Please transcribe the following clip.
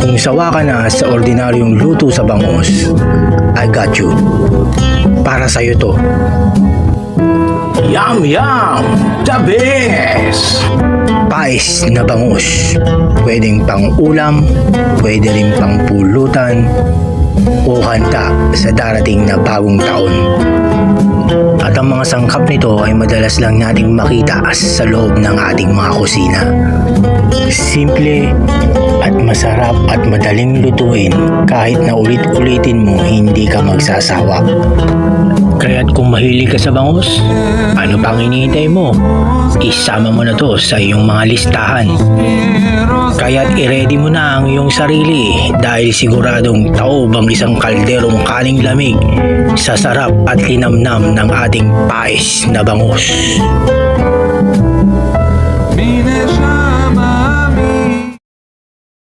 Kung sawa ka na sa ordinaryong luto sa bangus, I got you. Para sa'yo to. Yum yum! The best! Pais na bangus. Pwedeng pang ulam, pwede rin pang pulutan, o handa sa darating na bagong taon. At ang mga sangkap nito ay madalas lang nating makita sa loob ng ating mga kusina. Simple at masarap at madaling lutuin, kahit na ulit-ulitin mo hindi ka magsasawa. Kaya't kung mahilig ka sa bangus, ano pang hinihintay mo? Isama mo na to sa iyong mga listahan. Kaya't i-ready mo na ang iyong sarili dahil siguradong taob ang isang kalderong kaning lamig sa sarap at linamnam ng ating pais na bangus.